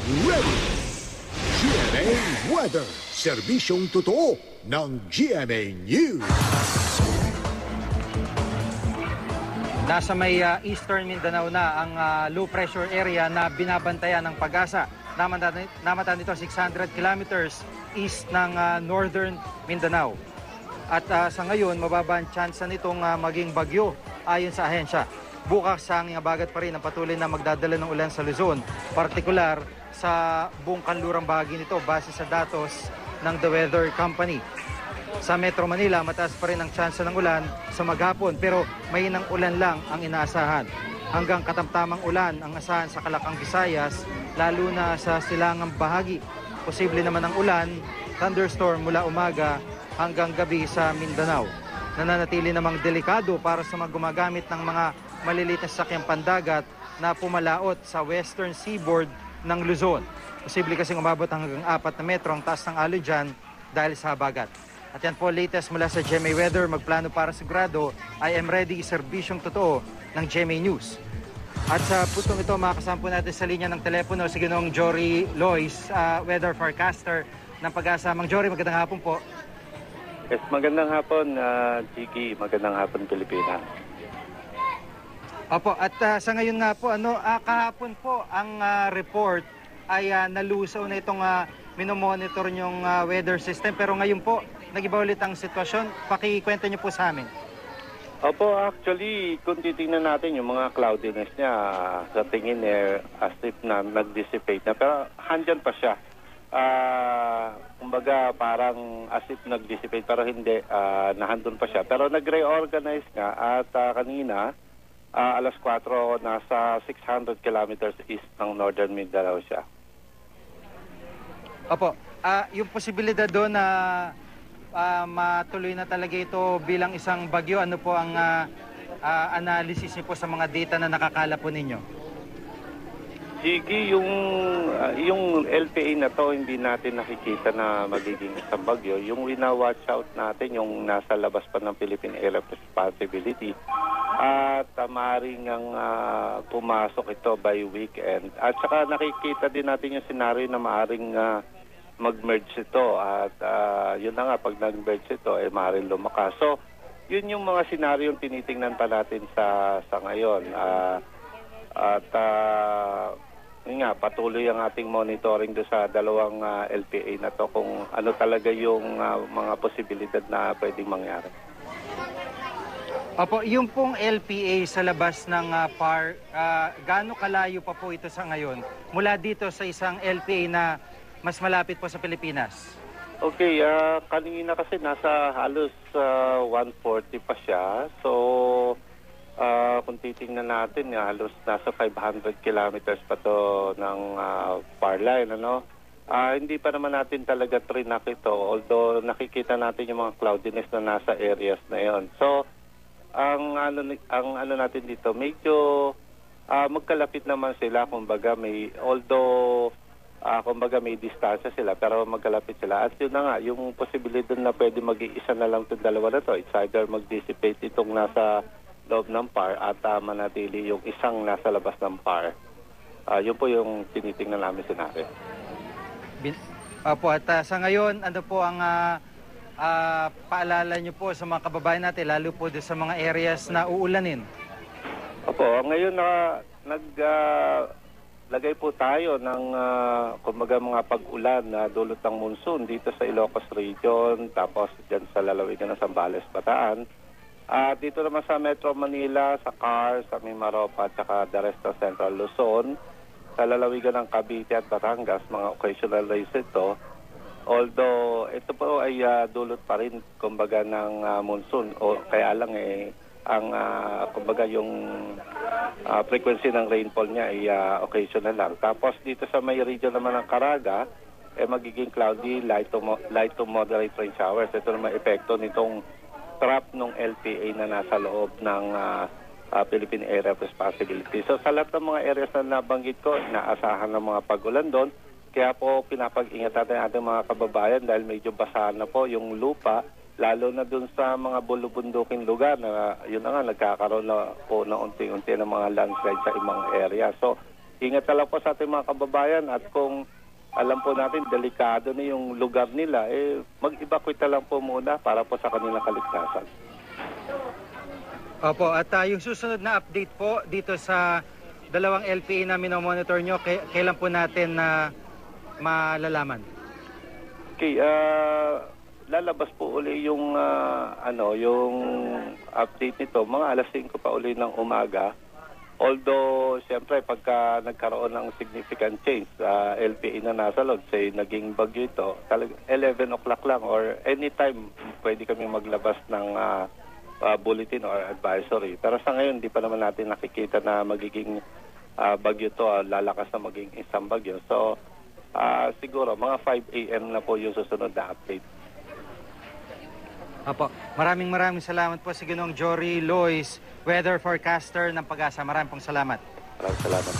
ready. GMA Weather, serbisyong totoo ng GMA News. Nasa may Eastern Mindanao na ang low pressure area na binabantayan ng Pag-asa. Namatan nito 600 kilometers east ng Northern Mindanao. At sa ngayon, mababa ang tsansa nitong maging bagyo ayon sa ahensya. Bukas ang bagat pa rin ang patuloy na magdadala ng ulan sa Luzon, partikular sa buong kanlurang bahagi nito base sa datos ng The Weather Company. Sa Metro Manila, mataas pa rin ang tsansa ng ulan sa maghapon pero mahinang ulan lang ang inaasahan. Hanggang katamtamang ulan ang asahan sa Kalakang Visayas, lalo na sa silangang bahagi. Posible naman ang ulan, thunderstorm mula umaga hanggang gabi sa Mindanao. Nananatili namang delikado para sa mga gumagamit ng mga maliliit na sasakyang pandagat na pumalaot sa western seaboard ng Luzon. Posible kasing umabot hanggang 4 na metro ang taas ng alon dyan dahil sa habagat. At yan po latest mula sa GMA Weather. Magplano para sigurado, I am ready, serbisyong totoo ng GMA News. At sa putong ito, makasampo natin sa linya ng telepono si Ginoong Jory Lois, weather forecaster ng Pag-asa. Mang Jory, magandang hapon po. Yes, magandang hapon, Chiki. Magandang hapon, Pilipinas. Opo, at sa ngayon nga po, kahapon po ang report ay nalusaw na itong minomonitor nyong weather system. Pero ngayon po, nag-iba ulit ang sitwasyon. Pakikwento niyo po sa amin. Opo, actually, kung titingnan natin yung mga cloudiness niya, sa tingin as if na nag-dissipate na. Pero handyan pa siya. Kumbaga parang as if nag-dissipate pero hindi, nahandun pa siya. Pero nag-reorganize nga at kanina, alas 4, nasa 600 kilometers east ng Northern Mindanao siya. Opo, yung posibilidad doon na matuloy na talaga ito bilang isang bagyo, ano po ang analysis niyo po sa mga data na nakakala po ninyo? Sige, yung LPA na to hindi natin nakikita na magiging isang bagyo. Yung wina-watch out natin, yung nasa labas pa ng Philippine Area of Responsibility. At maaaring ang pumasok ito by weekend. At saka nakikita din natin yung scenario na maaaring mag-merge ito. At yun na nga, pag nag-merge ito, maaaring lumakas. So, yun yung mga scenario yung tinitingnan pa natin sa ngayon. Yun nga, patuloy ang ating monitoring do sa dalawang LPA na to kung ano talaga yung mga posibilidad na pwedeng mangyari. Opo, yung pong LPA sa labas ng PAR, gaano kalayo pa po ito sa ngayon mula dito sa isang LPA na mas malapit po sa Pilipinas? Okay, kanina kasi nasa halos 140 pa siya. So, kung titingnan natin, halos nasa 500 kilometers pa to ng PAR line, ano? Hindi pa naman natin talaga trinak ito, although nakikita natin yung mga cloudiness na nasa areas na yon. So, ang ano natin dito, medyo magkalapit naman sila, kumbaga may distansya sila, pero magkalapit sila. At yun na nga, yung posibilidad na pwede mag-iisa na lang itong dalawa na to. It's either mag-dissipate itong nasa loob ng PAR at manatili yung isang nasa labas ng PAR. Yun po yung tinitingnan namin scenario. Opo, at sa ngayon, ano po ang paalala nyo po sa mga kababayan natin, lalo po sa mga areas na uulanin? Opo, ngayon naglagay po tayo ng kumbaga mga pag-ulan na dulot ng monsoon dito sa Ilocos Region, tapos dyan sa lalawigan ng Zambales, Bataan. Dito naman sa Metro Manila, sa CAR, sa Mimaropa, at saka the rest of Central Luzon, sa lalawigan ng Cavite at Batangas, mga occasional rains ito. Although ito po ay dulot pa rin kumbaga ng monsoon, o kaya lang ang kumbaga yung frequency ng rainfall niya ay occasional lang. Tapos dito sa may region naman ng Caraga, magiging cloudy, light to moderate rain showers. Ito naman epekto nitong trap ng LPA na nasa loob ng Philippine Area of Responsibility. So sa lahat ng mga areas na nabanggit ko, inaasahan ng mga pag-ulan doon. Kaya po pinapag-ingat natin ating mga kababayan dahil medyo basahan na po yung lupa, lalo na dun sa mga bulubunduking lugar na yun na nga, nagkakaroon na po na unti-unti ng mga landslide sa ibang area. So ingat na lang po sa ating mga kababayan at kung alam po natin delikado na yung lugar nila, mag-evacuate na lang po muna para po sa kanilang kaligtasan. Opo, at yung susunod na update po dito sa dalawang LPA na minomonitor nyo, kailan po natin na malalaman? Okay, lalabas po uli yung yung update nito mga alas 5 pa uli ng umaga. Although siyempre pagka nagkaroon ng significant change sa LPA na nasa load, say naging bagyo ito, 11 o'clock lang or anytime pwede kami maglabas ng bulletin or advisory. Pero sa ngayon, di pa naman natin nakikita na magiging bagyo to, lalakas na maging isang bagyo. So, siguro, mga 5 a.m. na po yung susunod na update. Opo, maraming salamat po si Ginoong Jory Lois, weather forecaster ng Pag-asa. Maraming pong salamat. Maraming salamat.